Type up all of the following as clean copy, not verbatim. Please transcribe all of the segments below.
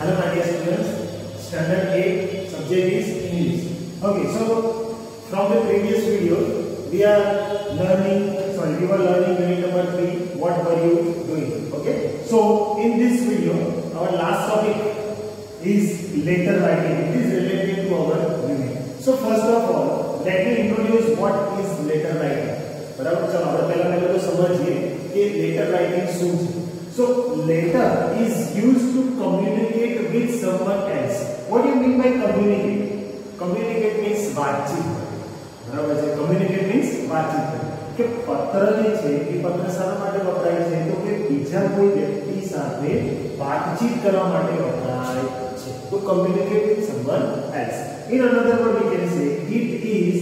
Hello my dear students, standard 8 subject is English. Okay, so from the previous video we were learning unit number 3, what were you doing. Okay, so in this video our last topic is letter writing. It is related to our unit. So first of all let me introduce what is letter writing. बराबर, चलो આપણે પહેલા તો સમજીએ કે letter writing શું છે. So letter is used to communicate with someone else. What do you mean by communicate? Communicate means बातचीत. बराबर છે, communicate means बातचीत. કે પત્ર જે છે એ પત્ર શાના માટે વપરાય છે તો કે બીજા કોઈ વ્યક્તિ સાથે વાતચીત કરવા માટે વપરાય છે. તો communicate with someone else. In another word we can say it is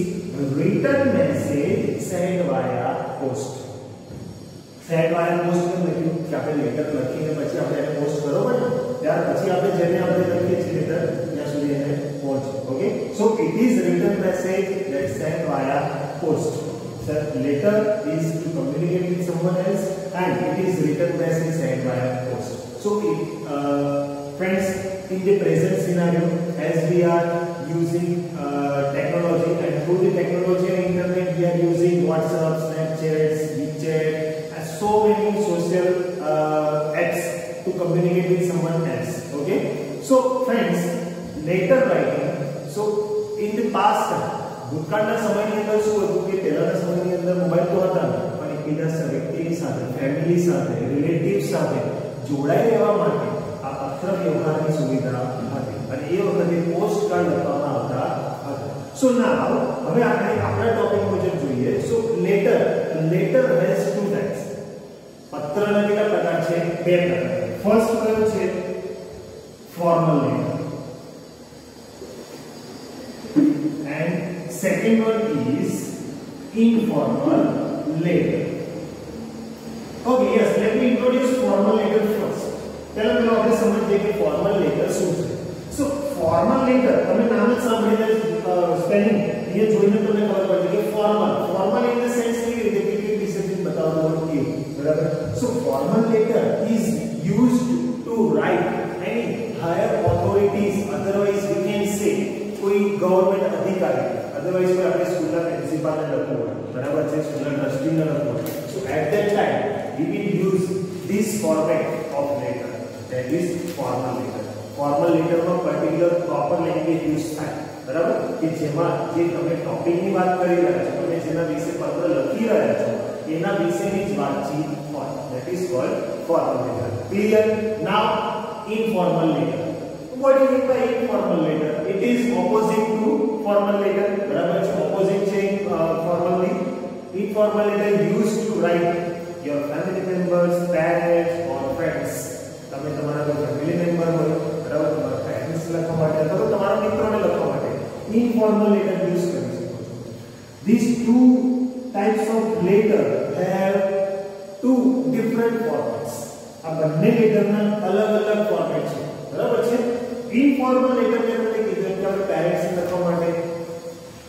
written message sent via post. Send via post में लખ્યું કે આપણે લેટર લખીને પછી આપણે એને પોસ્ટ બરોબર ને ત્યાર પછી આપણે જેને આપણે લખીએ છીએ લેટર ત્યાં સુધી એને પહોંચે. Okay, so it is return message that sent via post. Sir, letter is to communicate with someone else and it is written message sent via post. So friends, in the present scenario as we are using technology and through the technology and internet we are using WhatsApp, Snapchat, WeChat, so many social apps to communicate with someone else. Okay, so friends, letter writing, so in the past ભૂતકાળના સમયની અંદર શું હતું કે પહેલાના સમયની અંદર mobile તો હતા પણ એકબીજા વ્યક્તિની સાથે ફેમિલી સાથે રિલેટિવ્સ સાથે જોડાઈ રહેવા માટે આ પત્ર વ્યવહારની સુવિધા હતી અને એ વખતે પોસ્ટ કાર્ડ લખવામાં આવતા હતા. સો નાઉ હવે આપણે આપણા ટોપિક મુજબ જોઈએ. સો લેટર હેઝ ટુ ટાઇપ્સ. પત્રના કેટલા પ્રકાર છે? બે પ્રકાર. ફર્સ્ટ કયો છે? Formal letter and second one is informal letter. Okay, yes, let me introduce formal letter first. પહેલા આપણે સમજીએ કે formal letter શું છે. So formal letter તમે નામ જ સાંભળીને સ્પેલિંગ એ જોઈને તમને ખબર પડશે કે formal in the sense કે રીતે વિશે બતાવતો હોય બરાબર. So formal letter is used to write any higher authorities, otherwise we can say કોઈ ગવર્નમેન્ટ અધિકારી, otherwise કોઈ આપણે સ્કૂલના પ્રિન્સિપાલને લખવું હોય બરાબર છે, સ્કૂલના ટ્રસ્ટીને લખવું હોય. So at that time we will use this format of letter, that is formal letter. Formal letter માં પર્ટિક્યુલર પ્રોપર લેંગ્વેજ યુઝ થાય બરાબર કે જેમાં જે તમે ટોપિકની વાત કરી રહ્યા છો, તમે જેના વિશે પત્ર લખી રહ્યા છો એના વિશેની જ વાતચીત હોય. That is called formal letter. Clear? Now informal letter. What do you mean by informal letter? It is opposite to formal letter. बराबर છે, opposite છે formally. Informal letter used to write your family members, parents or friends. તમે તમારા કોઈ family member હોય બરાબર, તમારા parents લખવા માટે અથવા તમારા મિત્રોને લખવા માટે informal letter યુઝ કરી શકો છો. These two types of letter have two different formats. આ બંને લેટરના અલગ-અલગ ફોર્મેટ છે બરાબર છે. ઇનફોર્મલ લેટર ને આપણે કીધું કે આપણે પેરેન્ટ્સને લખવા માટે,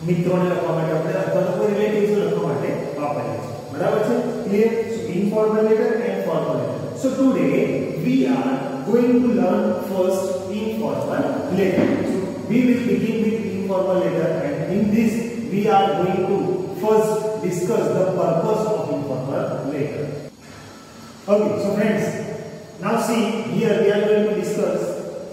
મિત્રોને લખવા માટે આપણે અથવા તો કોઈ રિલેટિવ્સને લખવા માટે વાપરીએ છીએ બરાબર છે. Clear? So informal letter and formal letter. So today we are going to learn first informal letter. So we will begin with informal letter and in this we are going to first discuss the purpose of informal letter. Okay, so friends, now see here we are going to discuss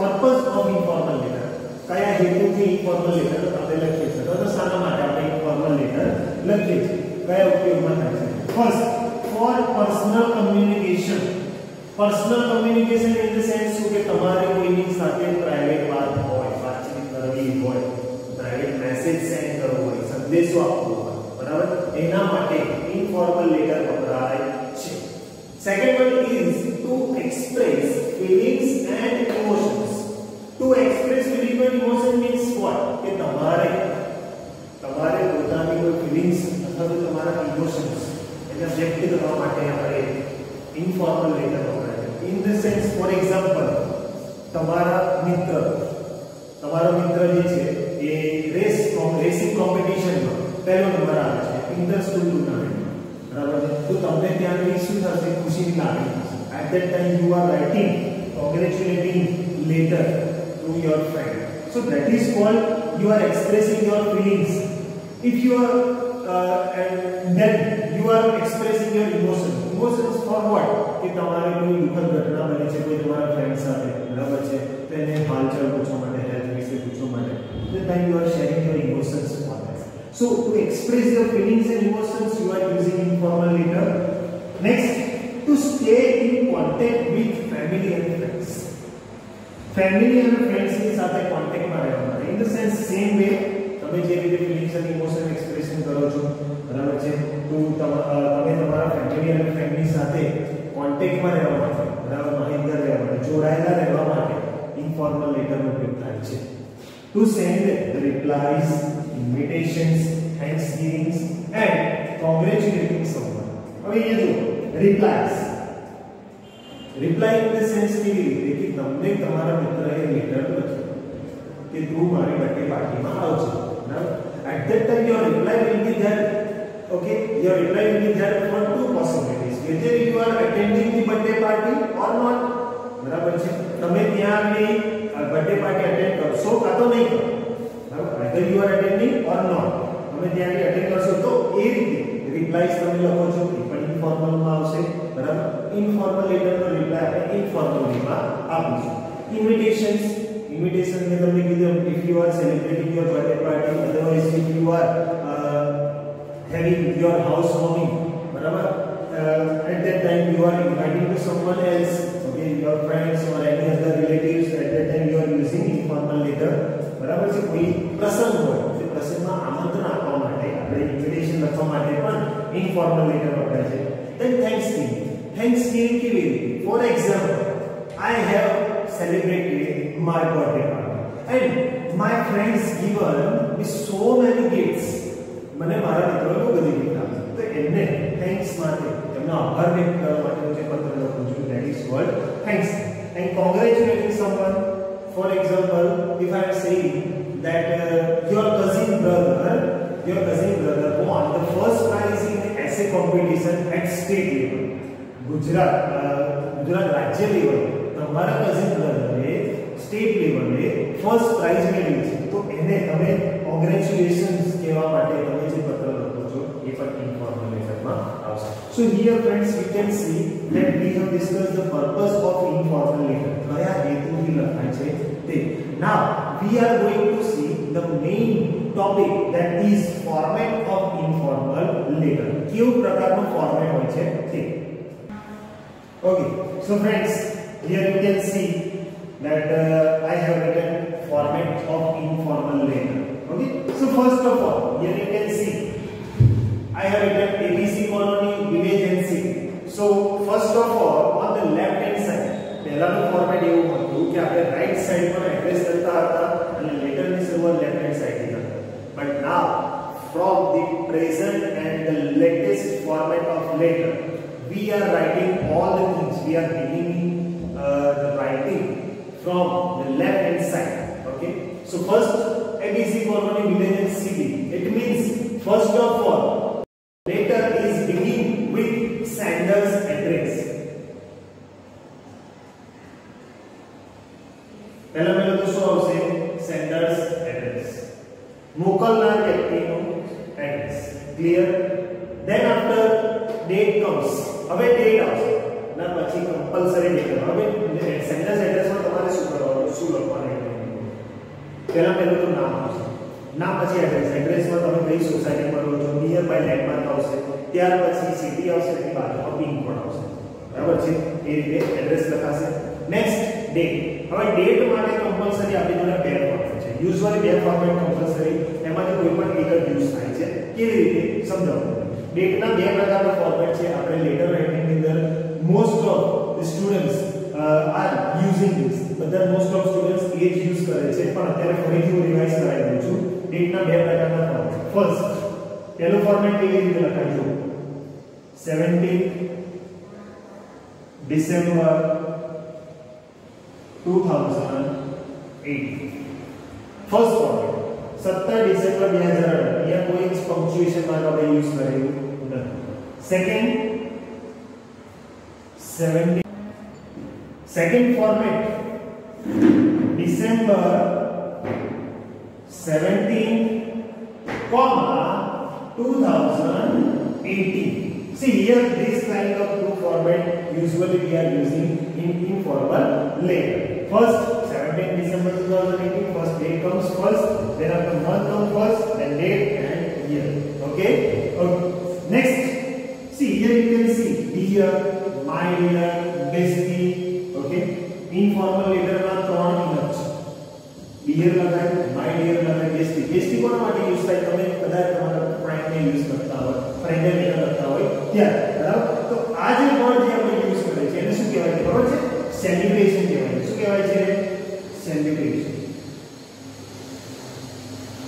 purpose of informal letter. કયા હેતુથી informal letter આપણે લખીએ છીએ તો શાના માટે આપણે informal letter લખીએ છીએ, કયા ઉપયોગમાં થાય છે? First, for personal communication. Personal communication in the sense કે તમારે કોઈની સાથે પ્રાઇવેટ વાત હોય, વાતચીત કરવી હોય, પ્રાઇવેટ મેસેજ સેન્ડ કરવો હોય, સંદેશો આપવો હોય બરાબર, એના માટે informal letter વપરાય છે. Second one is to express feelings and emotions. To express feelings and emotion means what? કે તમારે પોતાની કોઈ ફીલિંગ્સ અથવા તો તમારા ઇમોશન્સ એને વ્યક્ત કરવા માટે આપણે ઇન્ફોર્મલ લેટર વપરાય છે. In the sense for example તમારા મિત્ર જે છે એ રેસિંગ કોમ્પિટિશનમાં પહેલો નંબર આવે છે ઇન્ટર સ્કૂલ ટુર્નામેન્ટમાં બરાબર છે, તો તમને ત્યાં શું થશે? ખુશીની લાગણી થશે. At that time you are writing congratulating letter to your friend. So that is called you are expressing your feelings. If you are and then you are expressing your emotions. Emotions for what? कि તમારે કોઈ દુઃખદ ઘટના બની છે કોઈ તમારા friend સાથે બરાબર છે તો એને હાલચાલ પૂછવા માટે હેલ્થ વિશે પૂછવા માટે then you are sharing your emotions for that. So to express your feelings and emotions you are using informal letter. Next, to stay in contact with family and friends. Family and friends ની સાથે contact માં રહેવા માટે in the sense same way તમે જે રીતે feelings અને emotion expression કરો છો બરાબર છે તો તમે તમારા ફેમિલી અને ફ્રેન્ડની સાથે કોન્ટેક્ટમાં રહેવા માટે બરાબર માહિતગાર રહેવા માટે જોડાયેલા રહેવા માટે ઇન્ફોર્મલ લેટરનો ઉપયોગ થાય છે to send the replies, invitations, thanksgivings and congratulating someone. હવે અહીંયા જો replies reply in the sense કેવી રીતે કે તમને તમારા મિત્રએ લેટર લખ્યો કે તું મારી બર્થડે પાર્ટીમાં આવજો. At that time your reply will be there. Okay, your reply will be there for two possibilities, whether you are attending the birthday party or not. બરાબર છે તમે ત્યાં આવી બર્થડે પાર્ટી અટેન્ડ કરશો કાં તો નહીં કરો બરાબર whether you are attending or not તમે ત્યાં આવી અટેન્ડ કરશો તો એ રીતે રિપ્લાયસ તમે લખો છો એ પણ ઇન્ફોર્મલ માં આવશે બરાબર ઇન્ફોર્મલ લેટરનો રિપ્લાય આપણે ઇન્ફોર્મલ માં આપીશું. Invitation में तुमने कीधुं if you are celebrating your birthday party, otherwise if you are having your housewarming, बराबर at that time you are inviting to someone else, okay, your friends or any other relatives. At that time you are using informal letter, बराबर છે કોઈ પ્રસંગ હોય તે પ્રસંગમાં આમંત્રણ આપવા માટે આપણે ઇન્વિટેશન લખવા માટે પણ informal letter વપરાય છે. Then thanksgiving કેવી રીતે? For example, I have celebrated my birthday party and my friends given me so many gifts. મને મારા મિત્રોએ બહુ બધી ગિફ્ટ આપી તો એમને થેન્ક્સ માટે એમનો આભાર વ્યક્ત કરવા માટે હું જે પત્ર લખું છું that is called thanks. And congratulating someone, for example, if I am saying that your cousin brother won the first prize in the essay competition at state level, Gujarat રાજ્ય લેવલ તમારા કઝિન બ્રધરે સ્ટેટ લેવલે first prize મેળવી છે તો એને તમે congratulations કહેવા માટે તમે જે પત્ર લખો છો એ પણ ઇન્ફોર્મલ લેટરમાં આવશે. So here friends we can see that we have discussed the purpose of informal letter. કયા હેતુથી લખાય છે તે. Now we are going to see the main topic, that is format of informal letter. કેવું પ્રકારનો format હોય છે તે. Okay, so friends, here you can see that I have written format of informal letter. Okay, so first of all, here you can see I have written ABC colony, village and city. So first of all, on the left hand side, પહેલાનું format એવું હતું કે આપણે right side પર address લખતા હતા અને લેટરની શરૂઆત લેફ્ટ હેન્ડ સાઈડથી કરતા. But now from the present and the latest format of letter, we are writing all the things. We are beginning the writing from the left hand side. Okay, so first ABC colony, village and city. It means first of all letter is begin with sender's address. પહેલા તો શું આવશે? sender's address, મોકલનાર વ્યક્તિનું address. Clear? then after date comes. હવે date આવશે ના પછી કમ્પલસરી ડેટ. હવે સેન્ડર્સ એડ્રેસમાં તમારે શું કરવાનું, શું લખવાનું? પહેલું તો નામ આવશે, નામ પછી એડ્રેસમાં તમે કઈ સોસાયટીમાં રહો છો, નિયર બાય લેન્ડમાર્ક આવશે, ત્યાર પછી સિટી આવશે, એની બાજુમાં પિન કોડ આવશે. બરાબર છે? એ રીતે એડ્રેસ લખાશે. Next date. હવે ડેટ માટે કમ્પલસરી આપણી જોડે બે ફોર્મેટ છે. યુઝ્યુઅલી બે ફોર્મેટ કમ્પલસરી, એમાંથી કોઈ પણ એક જ યુઝ થાય છે. કેવી રીતે સમજાવું? ડેટના બે પ્રકારના ફોર્મેટ છે. આપણે લેટર રાઇટિંગની અંદર most of the students are using this. બધા મોસ્ટ ઓફ સ્ટુડન્ટ્સ એ જ યુઝ કરે છે, પણ અત્યારે ફરીથી હું રિવાઇઝ કરાવી દઉં છું. ડેટના બે પ્રકારના ફોર્મેટ. ફર્સ્ટ, પહેલું ફોર્મેટ કેવી રીતે લખાય છે? 17 ડિસેમ્બર 2008. First format 17 December 2008. અહીંયા કોઈ પંક્ચ્યુએશન માર્ક આપણે યુઝ કરેલું નથી. Second 17 second format December 17, 2018. See here, this kind of two format usually we are using in informal letter. First 17 December 2018, first date comes first, then after month comes first, then date and year. Okay. Next, see here you can see dear, my dear, bestie. Okay. Informal letter માં ત્રણ enough છે. dear લગાય, my dear લગાય, bestie. bestie કોના માટે use થાય? તમે કદાચ તમારા friend ને યુઝ કરતા હોય, ફ્રેન્ડ ને લગતા હોય ત્યારે, બરાબર? તો આ જે વર્ડ જે આપણે યુઝ કરે છે એને શું કહેવાય છે? ખબર છે? સેલિબ્રેશન કહેવાય. શું કહેવાય છે? સેલિબ્રેશન.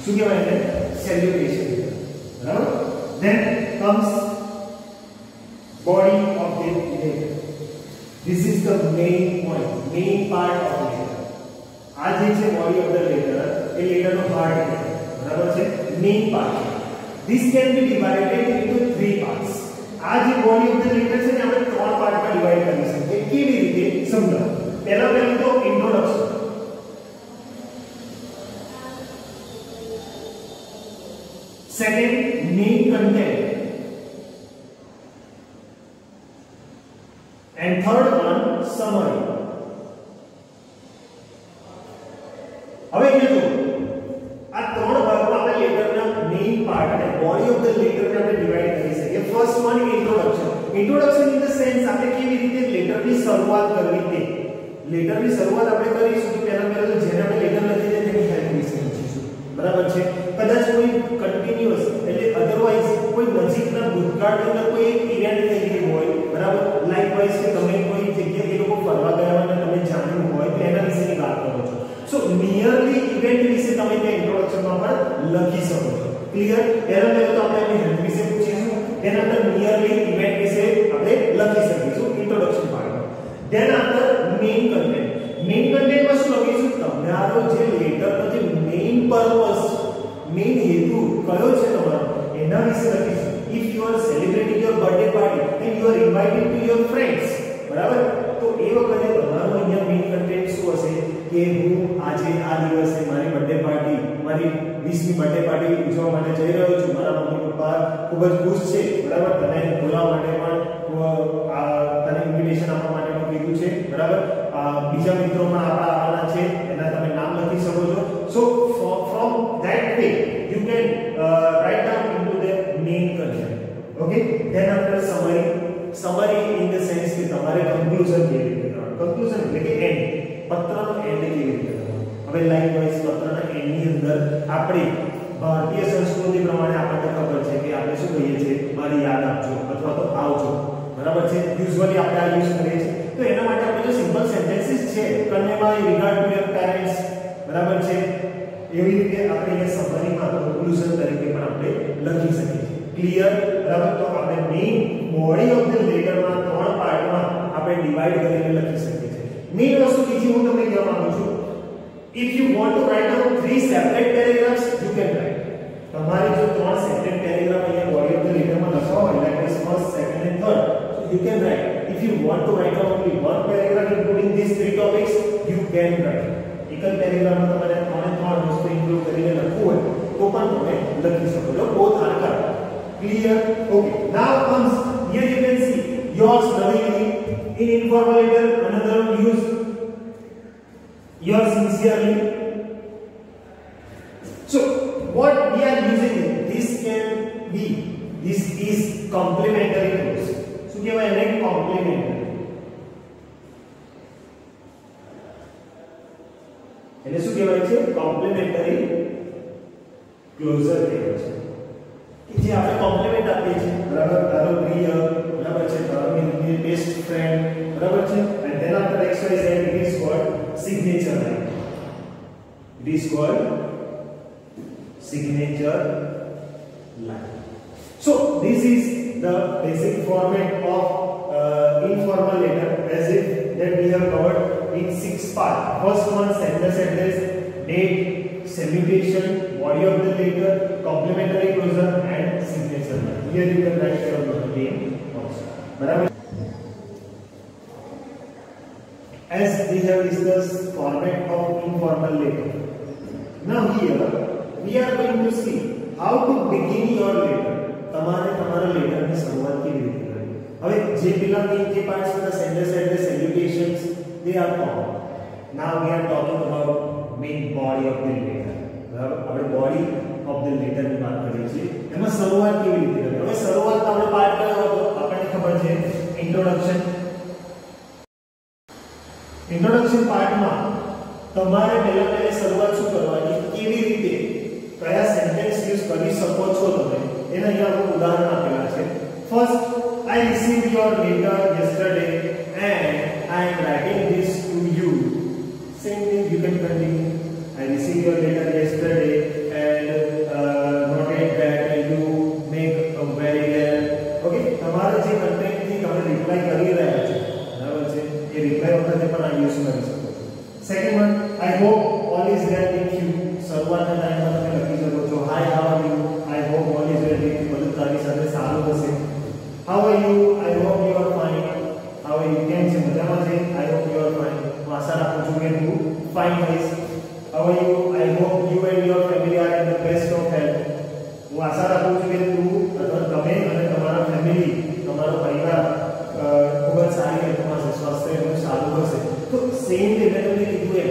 શું કહેવાય છે? સેલિબ્રેશન. બરાબર? then comes body of the letter. this is the main point, main part of the letter. આ જે છે body of the letter A letter no part છે. બરાબર છે? main part. this can be divided into three parts. આ જે body of the letter છે ને આપણે ત્રણ part માં ડિવાઇડ કરી શકીએ. કેવી રીતે? સમજો. પહેલું તો introduction. second, main content, and third one, summary. હવે અહીંયા જો આ ત્રણ ભાગમાં આપણે લેટરના મેઇન પાર્ટ અને બોડી ઓફ ધ લેટરને આપણે ડિવાઇડ કરી શકીએ. First one introduction. Introduction in the sense આપણે કેવી રીતે લેટરની શરૂઆત કરવી તે. લેટરની શરૂઆત આપણે કરીશું તો પહેલા તો જેને આપણે લેટર લખીએ છીએ તેની હેલ્પ વિશે શીખીશું. બરાબર છે? કદાચ કોઈ કન્ટિન્યુઅસ એટલે અધરવાઇઝ કોઈ નજીકના ભૂતકાળની અંદર કોઈ એક ઇવેન્ટ થઈ ગઈ હોય, બરાબર? લાઇકવાઇઝ કે તમે કોઈ જગ્યાએ એ લોકો ફરવા ગયા હોય અને તમે જાણ્યું હોય તો એના વિશેની વાત કરો છો. સો નિયરલી ઇવેન્ટ વિશે તમે તે ઇન્ટ્રોડક્શનમાં પણ લખી શકો છો. ક્લિયર? પહેલા તો આપણે એની હેલ્પ વિશે પૂછીશું, તેના અંદર નિયરલી ઇવેન્ટ વિશે આપણે લખી શકીશું ઇન્ટ્રોડક્શન પાર્ટમાં. Then after main content. Main કન્ટેન્ટમાં શું લખીશું? તમારો જે લેટરનો જે મેઇન પર્પસ, મેઇન હેતુ કયો છે તમારો એના વિશે લખીશું. If you are celebrating your birthday party and you are invited to your friends, બરાબર? તો એ વખતે તમારું અહીંયા મેઇન કન્ટેન્ટ શું હશે કે હું આજે આ દિવસે મારી બર્થડે પાર્ટી, મારી 20મી બર્થડે પાર્ટી ઉજવવા માટે જઈ રહ્યો છું. મારા મમ્મી પપ્પા ખૂબ જ ખુશ છે, બરાબર? તને બોલાવવા માટે પણ તને ઇન્વિટેશન આપવા માટે પણ કીધું છે, બરાબર? બીજા મિત્રો પણ આપણા આવવાના છે, એના તમે નામ લખી શકો છો. સો from that way you can write down into the main content. Okay, then after summary in the sense કે તમારે conclusion કેવી રીતે કરવાનું. conclusion એટલે કે end, પત્રનો end કેવી રીતે કરવાનો. હવે લાઇકવાઇઝ પત્રના end ની અંદર આપણે ભારતીય સંસ્કૃતિ પ્રમાણે આપણને ખબર છે કે આપણે શું કહીએ છીએ? મારી યાદ આપજો અથવા તો આવજો, બરાબર છે? યુઝ્યુઅલી આપણે આ યુઝ કરીએ છીએ. તો એના માટે આપણે જો સિમ્પલ સેન્ટેન્સીસ છે, કન્વેમાં રિગાર્ડ ટુ યોર પેરેન્ટ્સ, બરાબર છે? એવી રીતે આપણે એ સમરીમાં કન્ક્લુઝન તરીકે પણ આપણે લખી શકીએ છીએ. ક્લિયર? બરાબર? તો આપણે મેઇન બોડી ઓફ ધ લેટરમાં ત્રણ પાર્ટમાં આપણે ડિવાઇડ કરીને લખી શકીએ છીએ. મેઇન વસ્તુ બીજી હું તમને કહેવા માંગુ છું, if you want to write down three separate paragraphs you can write. તમારે જો ત્રણ સેપરેટ પેરેગ્રાફ અહીંયા બોડી ઓફ ધ લેટરમાં લખવા હોય, like this first, second and third, so you can write. If you want to write down only one paragraph including these three topics, you can write. એક જ પેરેગ્રાફમાં તમારે ત્રણે ત્રણ વસ્તુ include કરીને લખવું હોય તો પણ તમે લખી શકો છો. both are correct. Clear? Okay, now comes here you can see yours lovingly, in informal letter another use yours sincerely. So what we are using, this is complementary clause. શું કહેવાય એને? complementary. એને શું કહેવાય છે? કોમ્પ્લિમેન્ટરી ક્લોઝર કહેવાય છે. કે જે આપણે કોમ્પ્લિમેન્ટ આપીએ છીએ, બરાબર? તારો પ્રિય, બરાબર છે? તારો બેસ્ટ ફ્રેન્ડ, બરાબર છે? And then after x y z it is called signature line. It is called signature line. So this is the basic format of informal letter as if that we have covered in 6 parts. First one, sender's address, date, salutation, body of the letter, complementary closure and signature line. Here you can write your name also. बराबर? as we have discussed format of informal letter. Now here we are going to see how to begin your letter. તમારે તમારા લેટરની શરૂઆત કેવી રીતે કરવી. હવે જે પેલા મેઇન કે પાર્ટ્સ હતા sentence and salutations they are common. Now we are talking about main body of the letter. બરાબર આપણે body of the letter ની વાત કરીએ છીએ. એમાં શરૂઆત કેવી રીતે કરવી. હવે શરૂઆત આપણે પાર્ટ કયો હતો આપણને ખબર છે ઇન્ટ્રોડક્શન. ઇન્ટ્રોડક્શન પાર્ટમાં તમારે પહેલા શરૂઆત શું કરવાની કેવી રીતે કયા સેન્ટેન્સ યુઝ કરી શકો છો તમે એના અહીંયા આપણે ઉદાહરણ આપેલા છે. First I received your letter yesterday and I am writing this to you. Same thing you can continue. I received your letter yesterday and noted that you make a very well. Okay, તમારે જે content થી તમે reply કરી રહ્યા છો બરાબર છે એ reply વખતે પણ આ યુઝ કરી શકો છો. Second one I hope all is well with you. શરૂઆતના ટાઈમમાં તમે લખી શકો છો hi how are you. I hope all is well with you. બધું તારી સાથે સારું હશે. How are you? I hope you are fine. How are you? કેમ છે મજામાં છે? I hope you are fine. હું આશા રાખું છું કે તું fine હોઈશ. How are you? I hope you and your family are in the best of health. હું આશા રાખું છું કે તું અથવા તમે અને તમારા ફેમિલી તમારો પરિવાર ખૂબ જ સારી હેલ્થમાં છે, સ્વાસ્થ્ય એનું સારું હશે. તો સેમ વે મેં તમને કીધું એમ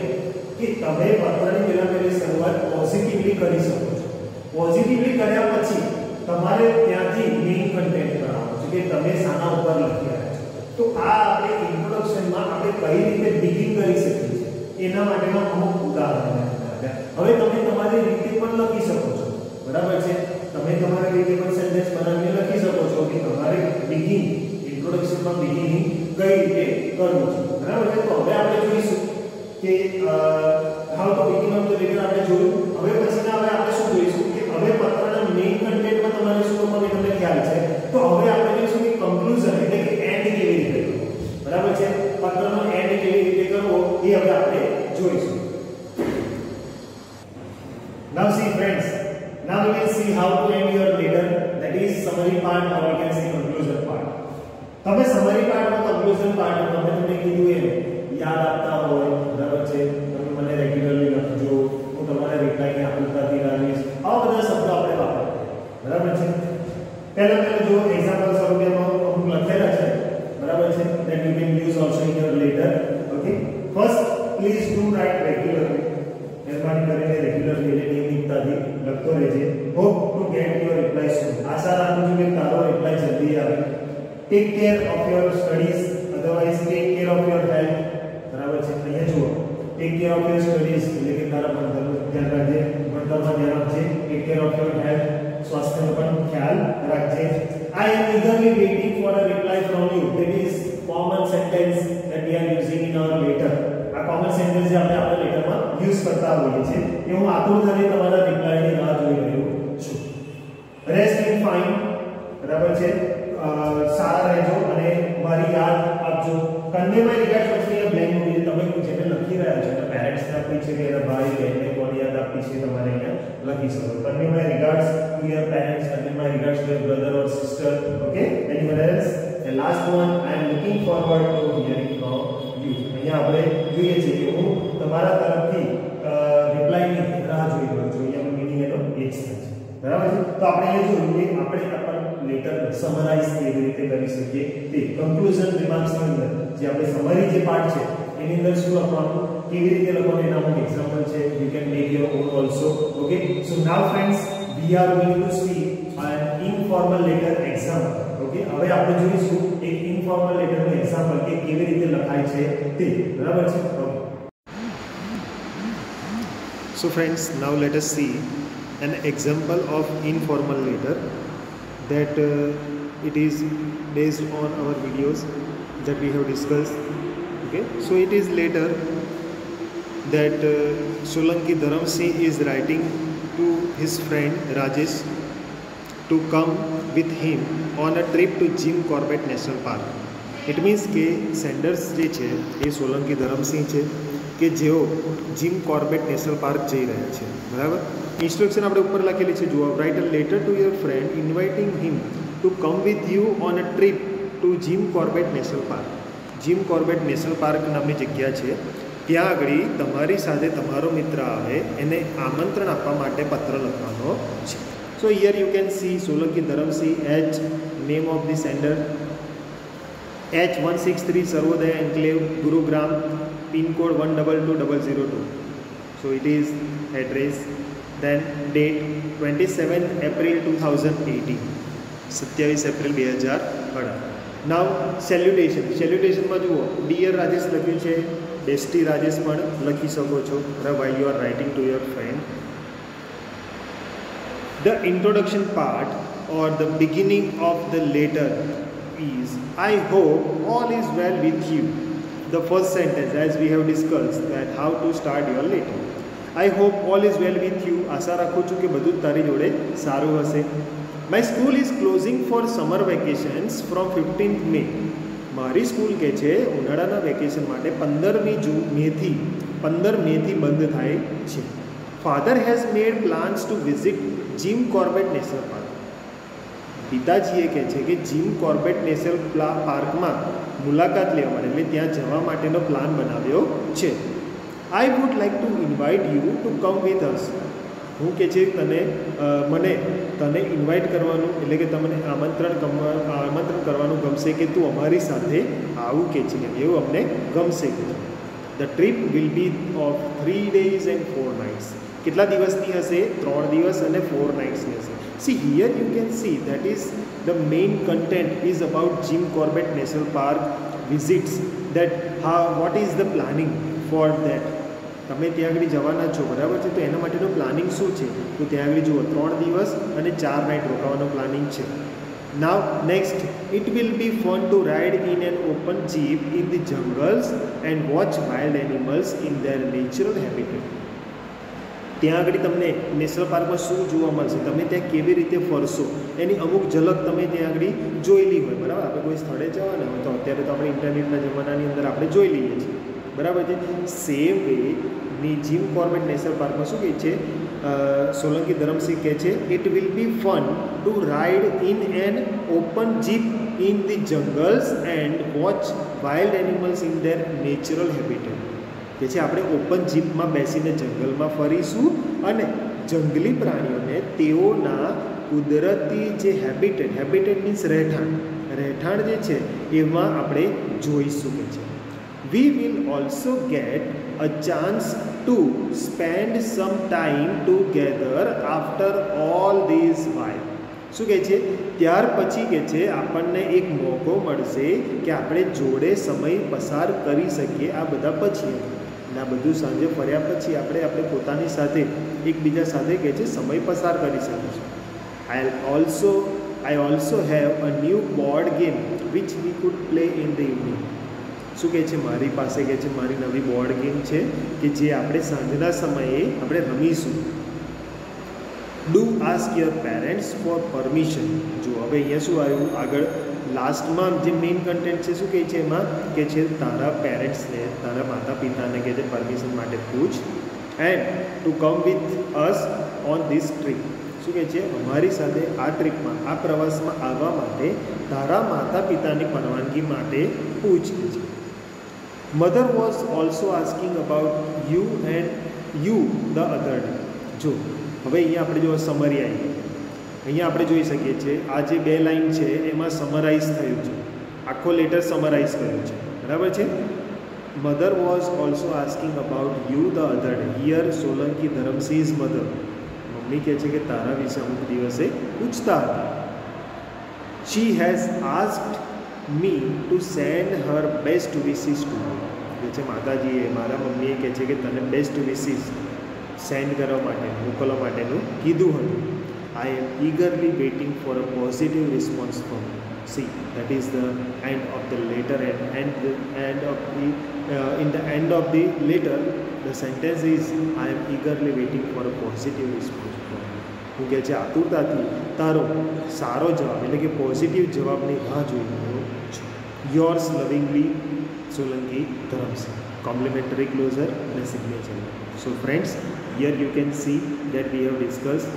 કે તમે પત્રની પહેલી શરૂઆત પોઝિટિવલી કરી શકો છો. પોઝિટિવલી કર્યા પછી તમારે ત્યાંથી મેઇન કન્ટેન્ટ કરવાનું છે કે તમે શાના ઉપર લખી રહ્યા છો. તો આ આપણે ઇન્ટ્રોડક્શનમાં આપણે કઈ રીતે બિગિન કરી શકીએ છીએ એના માટેના અમુક ઉદાહરણો આપ્યા. હવે તમે તમારી રીતે પણ લખી શકો છો બરાબર છે. તમે તમારી રીતે પણ સેન્ટેન્સ બનાવીને લખી શકો છો કે તમારે બિગિન ઇન્ટ્રોડક્શનમાં બિગિનિંગ કઈ રીતે કરવું છે બરાબર છે. તો હવે આપણે જોઈશું કે how to begin of the letter આપણે જોયું. હવે પછીના હવે આપણે શું જોઈશું કે હવે પત્રના મેઇન કન્ટેન્ટમાં તમારે શું કરવાનું તમને ખ્યાલ છે. તો હવે આપણે જોઈશું કે કન્ક્લુઝન એટલે કે એન્ડ કેવી રીતે કરવો બરાબર છે. પત્રનો એન્ડ કેવી રીતે કરવો એ હવે આપણે જોઈશું. Now see friends, now we can see how to end your letter, that is summary part or we can say conclusion part. તમે summary part માં conclusion part માં તમને કીધું એમ યાદ આપતા હોય બરાબર છે. તમે મને રેગ્યુલરલી લખજો, હું તમારા રિપ્લાયને આતુરતાથી રાહીશ. આવા બધા શબ્દો આપણે વાપરતા બરાબર છે. પહેલા જો એક્ઝામ્પલ સ્વરૂપે અમુક લખેલા છે બરાબર છે that you can use also in your letter. Okay, first please do write regularly. મહેરબાની કરીને રેગ્યુલરલી એટલે નિયમિતતાથી લખતો રહેજે. hope to get your reply soon. આશા રાખું છું કે તારો રિપ્લાય જલ્દી આવે. take care of your studies, otherwise take care of your health. બરાબર છે. અહીંયા જુઓ take care of your studies એટલે કે તારા ભણતરનું ધ્યાન રાખજે, ભણતરમાં ધ્યાન આપજે. take care of your health સ્વાસ્થ્યનો પણ ખ્યાલ રાખજે. I am eagerly waiting for a reply from you. That is common sentence that we are using in our letter. આ common sentence જે આપણે આપણા લેટરમાં યુઝ કરતા હોઈએ છીએ એ હું આતુરતાથી તમારા રિપ્લાયની રાહ જોઈ રહ્યો છું. rest in fine બરાબર છે. સારા રહેજો અને મારી યાદ આપજો. કન્વે માય રિગાર્ડ્સ પછી અહીંયા બ્લેન્ક મૂકી તમે જેને લખી રહ્યા છો એના પેરેન્ટ્સને આપી છે કે એના ભાઈ બહેનને કોને યાદ આપી છે તમારે અહીંયા લખી શકો. Convey my regards to your parents, convey my regards to your brother or sister. Okay, anyone else. The last one, I am looking forward to hearing from you. અહીંયા આપણે જોઈએ છે કે હું તમારા તરફથી રિપ્લાયની રાહ જોઈ રહ્યો છું. અહીંયા મીનિંગ એનો એ જ છે બરાબર છે. તો આપણે અહીંયા જોઈએ આપણે આપણા લેટર સમરાઇઝ કેવી રીતે કરી શકીએ તે કન્ક્લુઝન રિમાર્ક્સની અંદર જે આપણે સમરી જે પાર્ટ છે એની અંદર શું લખવાનું કેવી રીતે લખવાનું એના અમુક એક્ઝામ્પલ છે. You can make your own also. Okay, so now friends we are going to C an informal letter example. Okay, હવે આપણે જોઈશું એક ઇન્ફોર્મલ લેટરનું એક્ઝામ્પલ કે કેવી રીતે લખાય છે તે બરાબર છે. Okay, so friends, now let us see an example of informal letter that it is based on our videos that we have discussed. Okay, so it is letter that Solanki Dharamsingh is writing to his friend Rajesh to come with him on a trip to Jim Corbett National Park. It means કે sanders જે છે એ સોલંકી ધરમસિંહ છે કે જેઓ gym Corbett national park જઈ રહ્યા છે બરાબર. ઇન્સ્ટ્રક્શન આપણે ઉપર લખેલી છે જુઓ. Write a letter to your friend inviting him to come with you on a trip to Jim Corbett national park. Jim Corbett national park નામની જગ્યા છે. ત્યાં આગળ તમારી સાથે તમારો મિત્ર આવે એને આમંત્રણ આપવા માટે પત્ર લખવાનો છે. So here you can see Solanki Dharamsinh H, name of the sender H163 Sarvodaya enclave Gurugram, pincode 122002. So it is address, then date 27 April 2018, 27 April 2018. નાવ સેલ્યુટેશનમાં જુઓ ડિયર રાજેશ લખ્યું છે, ડેસ્ટી રાજેશ પણ લખી શકો છો while you are writing to your friend. The introduction part or the beginning of the letter is, I hope all is well with you. The first sentence, as we have discussed that how to start your letter. I hope all is well with you. આશા રાખું છું કે બધું તારી જોડે સારું હશે. My school is closing for summer vacations from 15th May. મારી school કે છે ઉનાળાના વેકેશન માટે 15 મેથી બંધ થાય છે. Father has made plans to visit Jim Corbett National Park. પિતાજીએ કહે છે કે જીમ કોર્બેટ નેશનલ પાર્કમાં મુલાકાત લેવા માટે એટલે ત્યાં જવા માટેનો પ્લાન બનાવ્યો છે. I would like to invite you to come with us. હું કે છે તને ઇન્વાઇટ કરવાનું એટલે કે તમને આમંત્રણ કરવાનું ગમશે કે તું અમારી સાથે આવું કે છે એવું અમને ગમશે કે છે. The trip will be of 3 days and 4 nights. કેટલા દિવસની હશે? 3 દિવસ અને 4 નાઇટ્સની હશે. See here you can see that is the main content is about Jim Corbett National Park visits, that what is the planning for that. તમે ત્યાં આગળ જવાના છો બરાબર છે, તો એના માટેનું પ્લાનિંગ શું છે? તો ત્યાં આગળ જુઓ 3 દિવસ અને 4 નાઇટ રોકાવાનો પ્લાનિંગ છે. Now next, it will be fun to ride in an open jeep in the jungles and watch wild animals in their natural habitat. ત્યાં આગળ તમને નેશનલ પાર્કમાં શું જોવા મળશે, તમે ત્યાં કેવી રીતે ફરશો એની અમુક ઝલક તમે ત્યાં આગળ જોયેલી હોય બરાબર. આપણે કોઈ સ્થળે જવાના હોય તો અત્યારે તો આપણે ઇન્ટરનેટના જમાનાની અંદર આપણે જોઈ લઈએ છીએ બરાબર છે. સેમ વેની જીમ કોર્બેટ નેશનલ પાર્કમાં શું કહે છે, સોલંકી ધરમસિંહ કહે છે it will be fun to ride in an open jeep in the jungles and watch wild animals in their natural habitat. કે છે આપણે ઓપન જીપમાં બેસીને જંગલમાં ફરીશું અને જંગલી પ્રાણીઓને તેઓના કુદરતી જે હેબિટેટ મીન્સ રહેઠાણ જે છે એમાં આપણે જોઈશું કે છે. We will also get a chance two spend some time together after all these while. શું કહે છે? ત્યાર પછી કે છે આપણને એક મોકો મળશે કે આપણે જોડે સમય પસાર કરી શકીએ આ બધા પછી. અને આ બધું સાંજે ફર્યા પછી આપણે પોતાની સાથે એકબીજા સાથે કહે છે સમય પસાર કરી શકીશું. I also have a new board game which we could play in the evening. શું કહે છે? મારી પાસે કહે છે મારી નવી બોર્ડ ગેમ છે કે જે આપણે સાંજના સમયે આપણે રમીશું. Do ask your parents for permission. જો હવે અહીંયા શું આવ્યું આગળ લાસ્ટમાં જે મેઇન કન્ટેન્ટ છે શું કહે છે એમાં કે છે તારા પેરેન્ટ્સને તારા માતા પિતાને કે છે પરમિશન માટે પૂછ and to come with us on this trip. શું કહે છે? અમારી સાથે આ ટ્રીપમાં આ પ્રવાસમાં આવવા માટે તારા માતા પિતાની પરવાનગી માટે પૂછ છે. Mother was also asking about you and you the other day. જો હવે અહીંયા આપણે જો સમરી આવી, અહીંયા આપણે જોઈ શકીએ છીએ આ જે 2 લાઇન છે એમાં સમરાઇઝ થયું છે, આખો લેટર સમરાઇઝ કર્યો છે બરાબર છે. Mother was also asking about you the other day. Here Solanki Dharamsinh's mother. Mummy કહે છે કે તારા વિશે અમુક દિવસે પૂછતા હતા. She has asked me to send her best wishes to you. કહે છે માતાજીએ મારા મમ્મીએ કહે છે કે તને બેસ્ટ વિશિસ સેન્ડ કરવા માટે મોકલવા માટેનું કીધું હતું. I am eagerly waiting for a positive response from you. See, that is the end of the letter and the end of the in the end of the letter the sentence is I am eagerly waiting for a positive response from you. હું કહે છે આતુરતાથી તારો સારો જવાબ એટલે કે positive જવાબની રાહ જોઈ રહ્યો છું. Yours લવિંગલી Solanki Dharamsinh. Complimentary closure અને signature. So friends, here you can see that we have discussed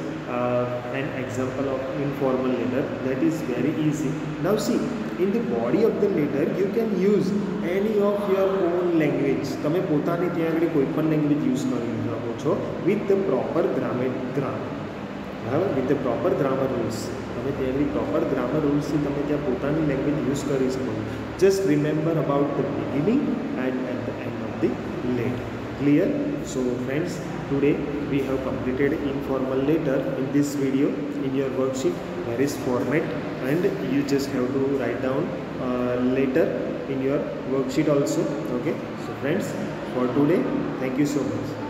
an example of informal letter that is very easy. Now see, in the body of the letter you can use an any of your own language, તમે પોતાની ત્યાં આગળ કોઈ પણ language use કરી શકો છો with the proper grammar, બરાબર, with the proper grammar rules. તમે ત્યાં આગળ પ્રોપર ગ્રામર રૂલ્સથી તમે ત્યાં પોતાની લેંગ્વેજ યુઝ કરી શકો. Just remember about the beginning and at the end of the letter. Clear? So friends, today we have completed informal letter in this video. In your worksheet there is format and you just have to write down letter in your worksheet also. Okay, so friends, for today, thank you so much.